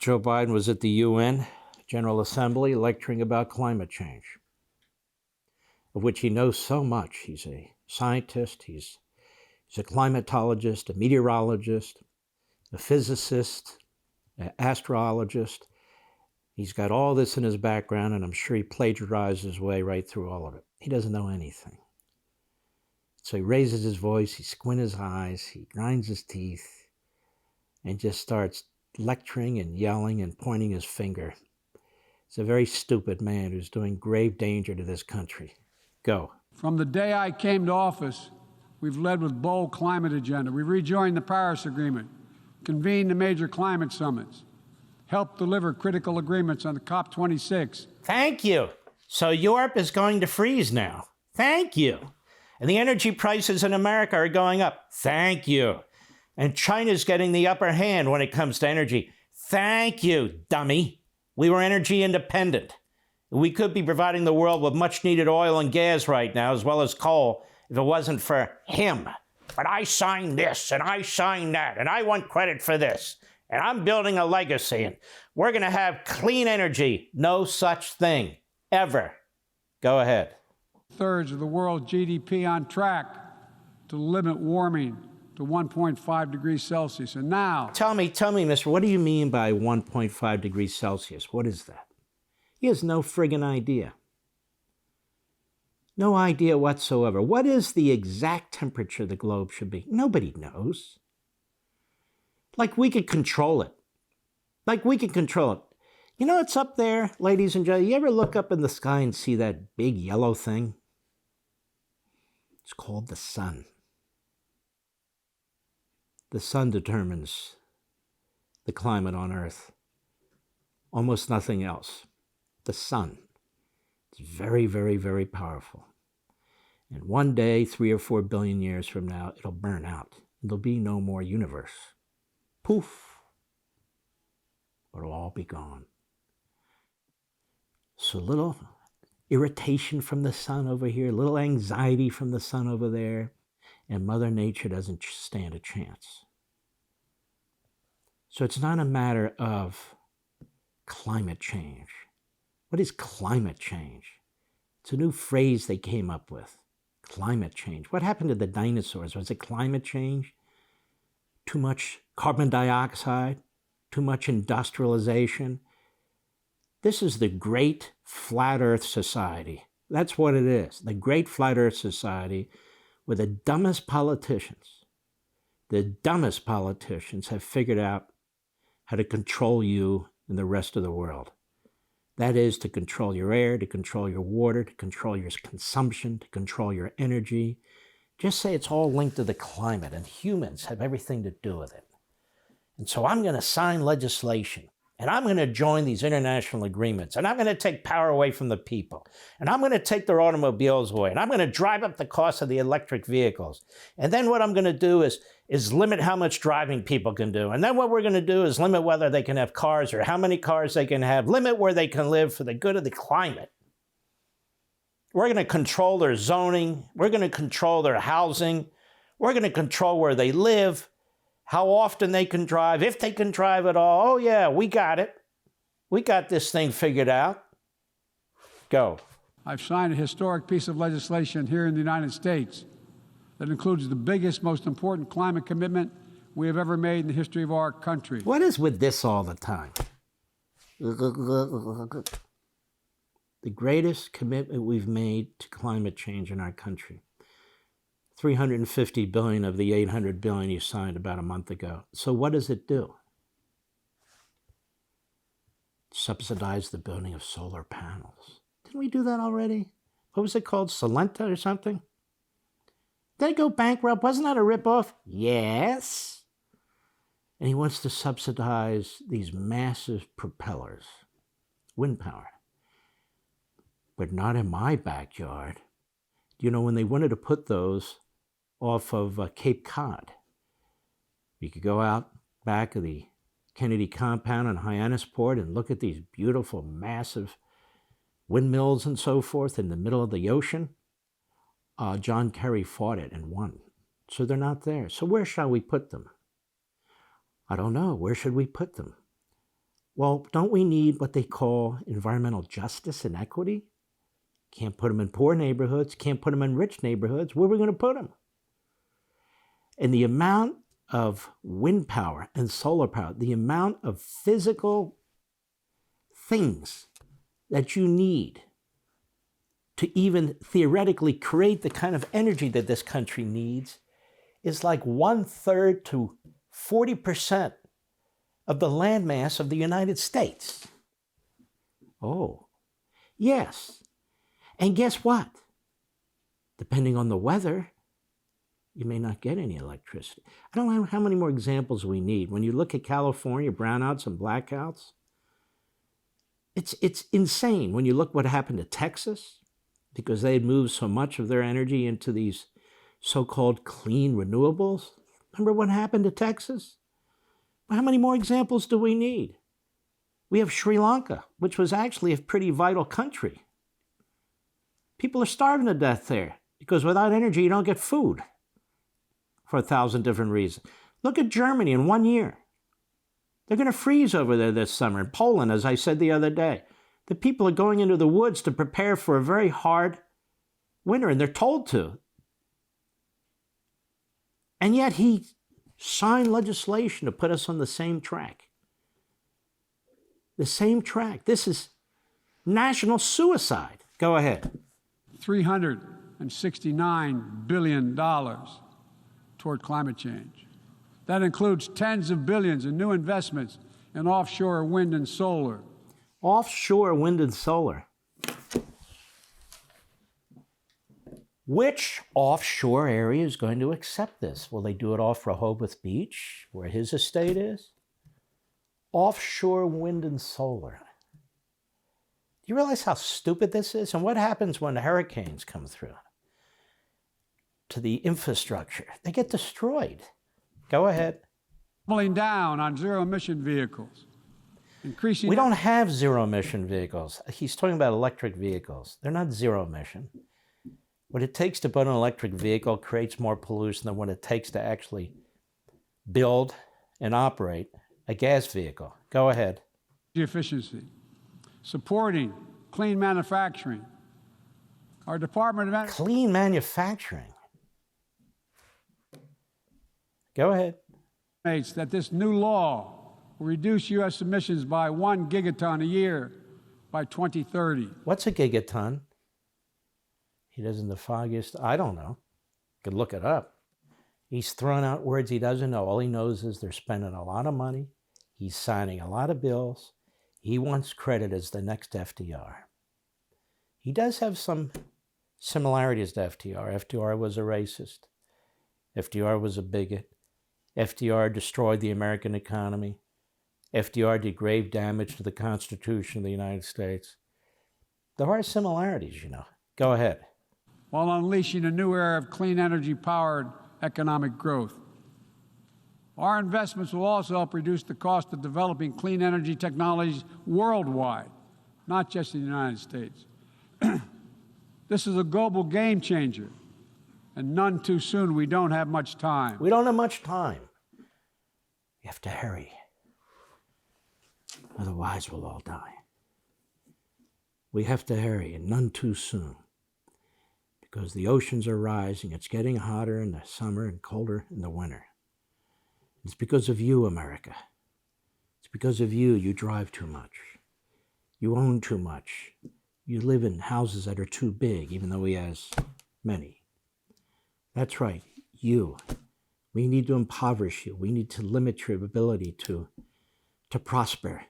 Joe Biden was at the UN General Assembly lecturing about climate change, of which he knows so much. He's a scientist, he's a climatologist, a meteorologist, a physicist, an astrologist. He's got all this in his background, and I'm sure he plagiarized his way right through all of it. He doesn't know anything. So he raises his voice, he squints his eyes, he grinds his teeth, and just starts lecturing and yelling and pointing his finger. He's a very stupid man who's doing grave danger to this country. Go. From the day I came to office, we've led with bold climate agenda. We rejoined the Paris Agreement, convened the major climate summits, helped deliver critical agreements on the COP26. Thank you. So Europe is going to freeze now. Thank you. And the energy prices in America are going up. Thank you. And China's getting the upper hand when it comes to energy. Thank you, dummy. We were energy independent. We could be providing the world with much needed oil and gas right now, as well as coal, if it wasn't for him. But I signed this, and I signed that, and I want credit for this. And I'm building a legacy, and we're going to have clean energy. No such thing, ever. Go ahead. Thirds of the world's GDP on track to limit warming to 1.5 degrees Celsius. And now... Tell me, mister, what do you mean by 1.5 degrees Celsius? What is that? He has no friggin' idea. No idea whatsoever. What is the exact temperature the globe should be? Nobody knows. Like we could control it. You know what's up there, ladies and gentlemen? You ever look up in the sky and see that big yellow thing? It's called the sun. The sun determines the climate on Earth. Almost nothing else. The sun. It's very, very, very powerful. And one day, 3 or 4 billion years from now, it'll burn out. There'll be no more universe. Poof. It'll all be gone. So little irritation from the sun over here, little anxiety from the sun over there, and Mother Nature doesn't stand a chance. So it's not a matter of climate change. What is climate change? It's a new phrase they came up with. Climate change. What happened to the dinosaurs? Was it climate change? Too much carbon dioxide? Too much industrialization? This is the Great Flat Earth Society. That's what it is. The Great Flat Earth Society, where the dumbest politicians have figured out how to control you and the rest of the world. That is to control your air, to control your water, to control your consumption, to control your energy. Just say it's all linked to the climate, and humans have everything to do with it. And so I'm going to sign legislation, and I'm going to join these international agreements, and I'm going to take power away from the people, and I'm going to take their automobiles away, and I'm going to drive up the cost of the electric vehicles. And then what I'm going to do is limit how much driving people can do. And then what we're going to do is limit whether they can have cars or how many cars they can have, limit where they can live for the good of the climate. We're going to control their zoning. We're going to control their housing. We're going to control where they live, how often they can drive, if they can drive at all. Oh yeah, we got it. We got this thing figured out. Go. I've signed a historic piece of legislation here in the United States that includes the biggest, most important climate commitment we have ever made in the history of our country. What is with this all the time? The greatest commitment we've made to climate change in our country. 350 billion of the 800 billion you signed about a month ago. So what does it do? Subsidize the building of solar panels. Didn't we do that already? What was it called? Solenta or something? Did they go bankrupt? Wasn't that a ripoff? Yes. And he wants to subsidize these massive propellers, wind power. But not in my backyard. You know, when they wanted to put those off of Cape Cod, you could go out back of the Kennedy compound in Hyannisport and look at these beautiful, massive windmills and so forth in the middle of the ocean. John Kerry fought it and won. So they're not there. So where shall we put them? I don't know. Where should we put them? Well, don't we need what they call environmental justice and equity? Can't put them in poor neighborhoods, can't put them in rich neighborhoods. Where are we going to put them? And the amount of wind power and solar power, the amount of physical things that you need to even theoretically create the kind of energy that this country needs is like 1/3 to 40% of the landmass of the United States. Oh, yes. And guess what? Depending on the weather, you may not get any electricity. I don't know how many more examples we need. When you look at California, brownouts and blackouts, it's insane. When you look what happened to Texas, because they had moved so much of their energy into these so-called clean renewables. Remember what happened to Texas? How many more examples do we need? We have Sri Lanka, which was actually a pretty vital country. People are starving to death there because without energy, you don't get food for 1,000 different reasons. Look at Germany in 1 year. They're going to freeze over there this summer. In Poland, as I said the other day, the people are going into the woods to prepare for a very hard winter, and they're told to. And yet he signed legislation to put us on the same track. The same track. This is national suicide. Go ahead. $369 billion toward climate change. That includes tens of billions in new investments in offshore wind and solar. Offshore wind and solar. Which offshore area is going to accept this? Will they do it off Rehoboth Beach, where his estate is? Offshore wind and solar. Do you realize how stupid this is? And what happens when hurricanes come through? To the infrastructure. They get destroyed. Go ahead. Doubling down on zero-emission vehicles. Increasing. We don't have zero-emission vehicles. He's talking about electric vehicles. They're not zero-emission. What it takes to build an electric vehicle creates more pollution than what it takes to actually build and operate a gas vehicle. Go ahead. Efficiency. Supporting clean manufacturing. Our Department of Clean manufacturing. Go ahead. Estimates that this new law will reduce U.S. emissions by 1 gigaton a year by 2030. What's a gigaton? He doesn't the foggiest. I don't know. Could look it up. He's throwing out words he doesn't know. All he knows is they're spending a lot of money. He's signing a lot of bills. He wants credit as the next FDR. He does have some similarities to FDR. FDR was a racist. FDR was a bigot. FDR destroyed the American economy. FDR did grave damage to the Constitution of the United States. There are similarities, you know. Go ahead. While unleashing a new era of clean energy-powered economic growth. Our investments will also help reduce the cost of developing clean energy technologies worldwide, not just in the United States. This is a global game changer, and none too soon. We don't have much time. We don't have much time. We have to hurry. Otherwise, we'll all die. We have to hurry, and none too soon. Because the oceans are rising. It's getting hotter in the summer and colder in the winter. It's because of you, America. It's because of you. You drive too much. You own too much. You live in houses that are too big, even though he has many. That's right, you. We need to impoverish you. We need to limit your ability to prosper.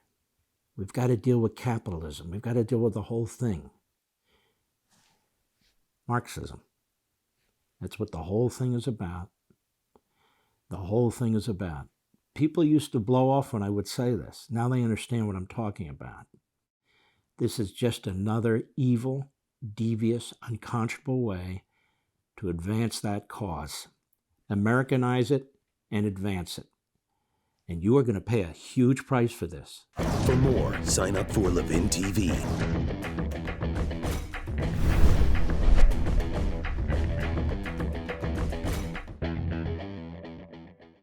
We've got to deal with capitalism. We've got to deal with the whole thing. Marxism. That's what the whole thing is about. The whole thing is about. People used to blow off when I would say this. Now they understand what I'm talking about. This is just another evil, devious, unconscionable way to advance that cause. Americanize it and advance it. And you are going to pay a huge price for this. For more, sign up for LevinTV.